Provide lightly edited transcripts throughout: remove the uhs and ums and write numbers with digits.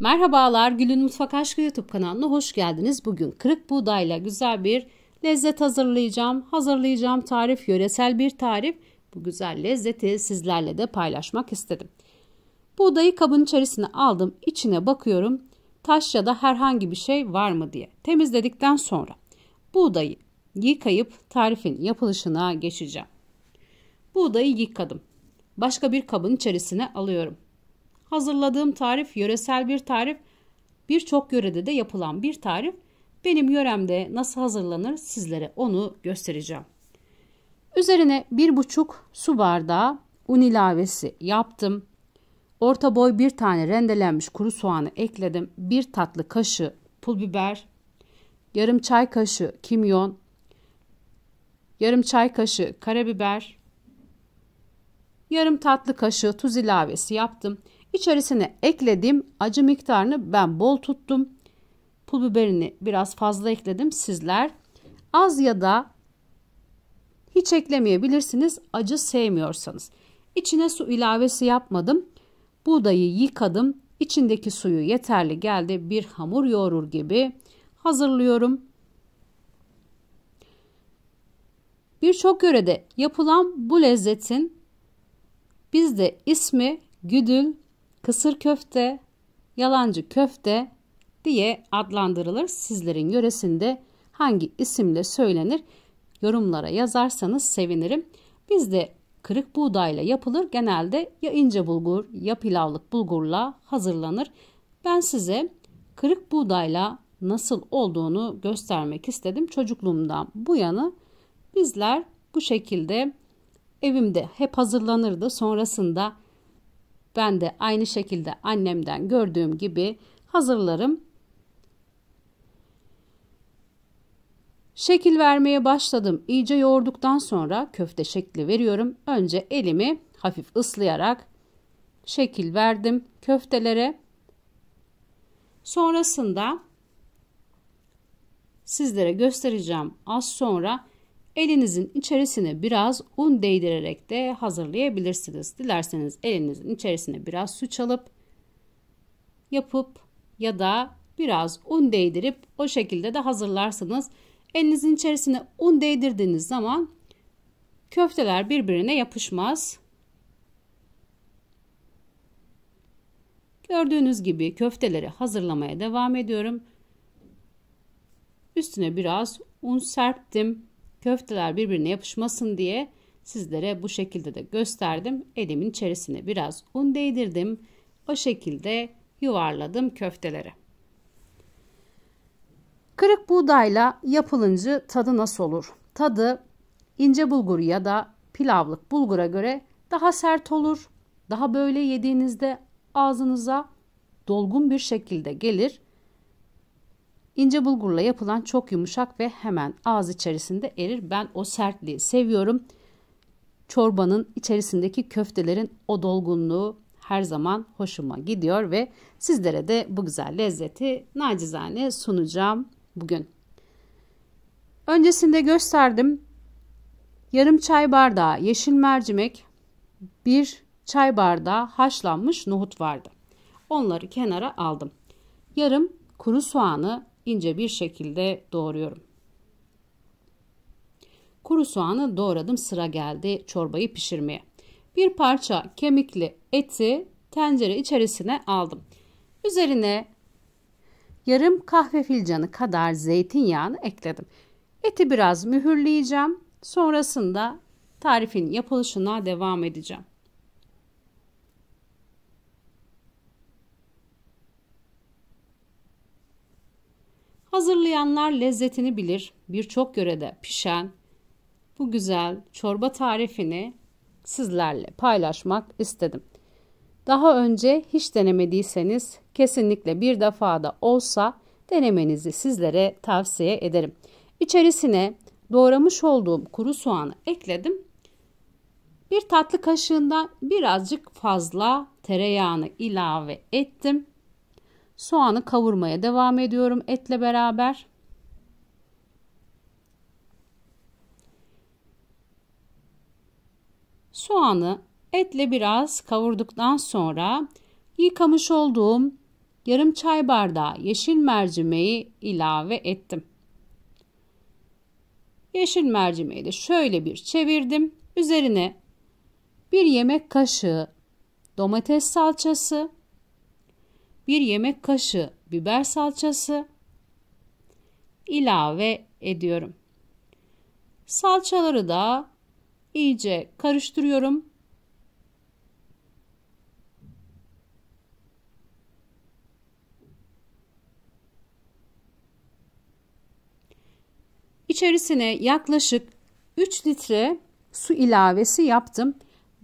Merhabalar, Gül'ün Mutfak Aşkı YouTube kanalına hoş geldiniz. Bugün kırık buğdayla güzel bir lezzet hazırlayacağım tarif, yöresel bir tarif. Bu güzel lezzeti sizlerle de paylaşmak istedim. Buğdayı kabın içerisine aldım. İçine bakıyorum. Taş ya da herhangi bir şey var mı diye. Temizledikten sonra buğdayı yıkayıp tarifin yapılışına geçeceğim. Buğdayı yıkadım. Başka bir kabın içerisine alıyorum. Hazırladığım tarif yöresel bir tarif. Birçok yörede de yapılan bir tarif. Benim yöremde nasıl hazırlanır sizlere onu göstereceğim. Üzerine 1,5 su bardağı un ilavesi yaptım. Orta boy bir tane rendelenmiş kuru soğanı ekledim. 1 tatlı kaşığı pul biber, yarım çay kaşığı kimyon, yarım çay kaşığı karabiber, yarım tatlı kaşığı tuz ilavesi yaptım. İçerisine eklediğim acı miktarını ben bol tuttum. Pul biberini biraz fazla ekledim. Sizler az ya da hiç eklemeyebilirsiniz acı sevmiyorsanız. İçine su ilavesi yapmadım. Buğdayı yıkadım. İçindeki suyu yeterli geldi. Bir hamur yoğurur gibi hazırlıyorum. Birçok yörede yapılan bu lezzetin bizde ismi güdül, kısır köfte, yalancı köfte diye adlandırılır. Sizlerin yöresinde hangi isimle söylenir yorumlara yazarsanız sevinirim. Bizde kırık buğdayla yapılır. Genelde ya ince bulgur ya pilavlık bulgurla hazırlanır. Ben size kırık buğdayla nasıl olduğunu göstermek istedim. Çocukluğumdan bu yana bizler bu şekilde evimde hep hazırlanırdı. Sonrasında ben de aynı şekilde annemden gördüğüm gibi hazırlarım. Şekil vermeye başladım. İyice yoğurduktan sonra köfte şekli veriyorum. Önce elimi hafif ıslayarak şekil verdim köftelere. Sonrasında sizlere göstereceğim az sonra. Elinizin içerisine biraz un değdirerek de hazırlayabilirsiniz. Dilerseniz elinizin içerisine biraz su çalıp yapıp ya da biraz un değdirip o şekilde de hazırlarsınız. Elinizin içerisine un değdirdiğiniz zaman köfteler birbirine yapışmaz. Gördüğünüz gibi köfteleri hazırlamaya devam ediyorum. Üstüne biraz un serptim. Köfteler birbirine yapışmasın diye sizlere bu şekilde de gösterdim. Elimin içerisine biraz un değdirdim. O şekilde yuvarladım köfteleri. Kırık buğdayla yapılınca tadı nasıl olur? Tadı ince bulgur ya da pilavlık bulgura göre daha sert olur. Daha böyle yediğinizde ağzınıza dolgun bir şekilde gelir. İnce bulgurla yapılan çok yumuşak ve hemen ağız içerisinde erir. Ben o sertliği seviyorum. Çorbanın içerisindeki köftelerin o dolgunluğu her zaman hoşuma gidiyor ve sizlere de bu güzel lezzeti nacizane sunacağım bugün. Öncesinde gösterdim. Yarım çay bardağı yeşil mercimek, 1 çay bardağı haşlanmış nohut vardı. Onları kenara aldım. Yarım kuru soğanı ince bir şekilde doğruyorum. Kuru soğanı doğradım, sıra geldi çorbayı pişirmeye. Bir parça kemikli eti tencere içerisine aldım. Üzerine yarım kahve fincanı kadar zeytinyağını ekledim. Eti biraz mühürleyeceğim. Sonrasında tarifin yapılışına devam edeceğim. Hazırlayanlar lezzetini bilir. Birçok yörede pişen bu güzel çorba tarifini sizlerle paylaşmak istedim. Daha önce hiç denemediyseniz kesinlikle bir defa da olsa denemenizi sizlere tavsiye ederim. İçerisine doğramış olduğum kuru soğanı ekledim. Bir tatlı kaşığından birazcık fazla tereyağını ilave ettim. Soğanı kavurmaya devam ediyorum etle beraber. Soğanı etle biraz kavurduktan sonra yıkamış olduğum yarım çay bardağı yeşil mercimeği ilave ettim. Yeşil mercimeği de şöyle bir çevirdim. Üzerine 1 yemek kaşığı domates salçası, 1 yemek kaşığı biber salçası ilave ediyorum. Salçaları da iyice karıştırıyorum. İçerisine yaklaşık 3 litre su ilavesi yaptım.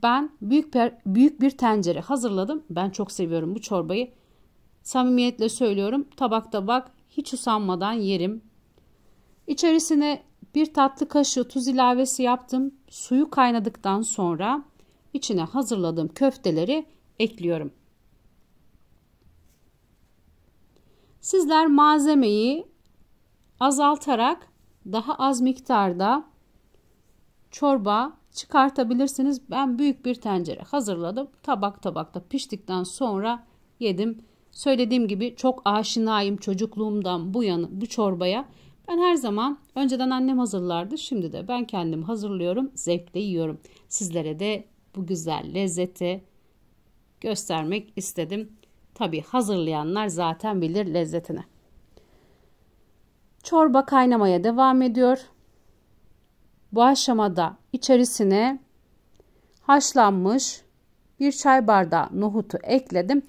Ben büyük bir tencere hazırladım. Ben çok seviyorum bu çorbayı. Samimiyetle söylüyorum. Tabak tabak hiç usanmadan yerim. İçerisine 1 tatlı kaşığı tuz ilavesi yaptım. Suyu kaynadıktan sonra içine hazırladığım köfteleri ekliyorum. Sizler malzemeyi azaltarak daha az miktarda çorba çıkartabilirsiniz. Ben büyük bir tencere hazırladım. Tabak tabakta piştikten sonra yedim. Söylediğim gibi çok aşinayım çocukluğumdan bu yana bu çorbaya. Ben her zaman önceden annem hazırlardı. Şimdi de ben kendim hazırlıyorum. Zevkle yiyorum. Sizlere de bu güzel lezzeti göstermek istedim. Tabii hazırlayanlar zaten bilir lezzetini. Çorba kaynamaya devam ediyor. Bu aşamada içerisine haşlanmış 1 çay bardağı nohutu ekledim.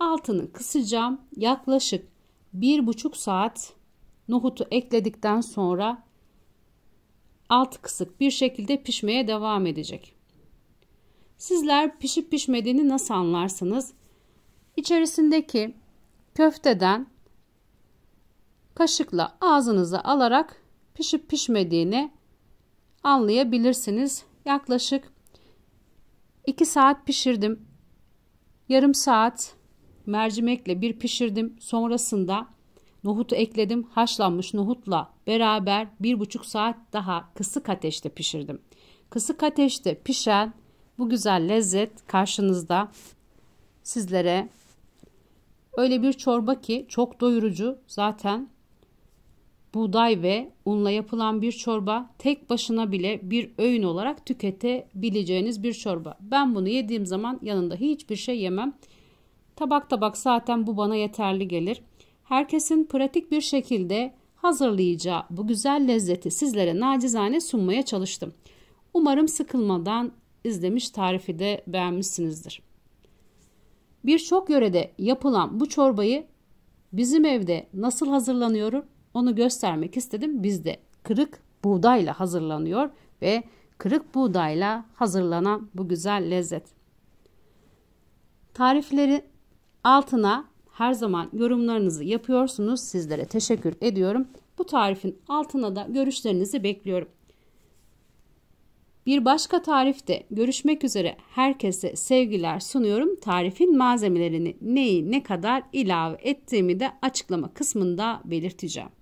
Altını kısacağım. Yaklaşık 1,5 saat nohutu ekledikten sonra altı kısık bir şekilde pişmeye devam edecek. Sizler pişip pişmediğini nasıl anlarsınız? İçerisindeki köfteden kaşıkla ağzınıza alarak pişip pişmediğini anlayabilirsiniz. Yaklaşık 2 saat pişirdim. Yarım saat mercimekle bir pişirdim. Sonrasında nohutu ekledim. Haşlanmış nohutla beraber 1,5 saat daha kısık ateşte pişirdim. Kısık ateşte pişen bu güzel lezzet karşınızda. Sizlere öyle bir çorba ki çok doyurucu. Zaten buğday ve unla yapılan bir çorba, tek başına bile bir öğün olarak tüketebileceğiniz bir çorba. Ben bunu yediğim zaman yanında hiçbir şey yemem. Tabak tabak zaten bu bana yeterli gelir. Herkesin pratik bir şekilde hazırlayacağı bu güzel lezzeti sizlere nacizane sunmaya çalıştım. Umarım sıkılmadan izlemiş, tarifi de beğenmişsinizdir. Birçok yörede yapılan bu çorbayı bizim evde nasıl hazırlanıyor onu göstermek istedim. Bizde kırık buğdayla hazırlanıyor ve kırık buğdayla hazırlanan bu güzel lezzet. Tarifleri altına her zaman yorumlarınızı yapıyorsunuz. Sizlere teşekkür ediyorum. Bu tarifin altına da görüşlerinizi bekliyorum. Bir başka tarifte görüşmek üzere. Herkese sevgiler sunuyorum. Tarifin malzemelerini neyi ne kadar ilave ettiğimi de açıklama kısmında belirteceğim.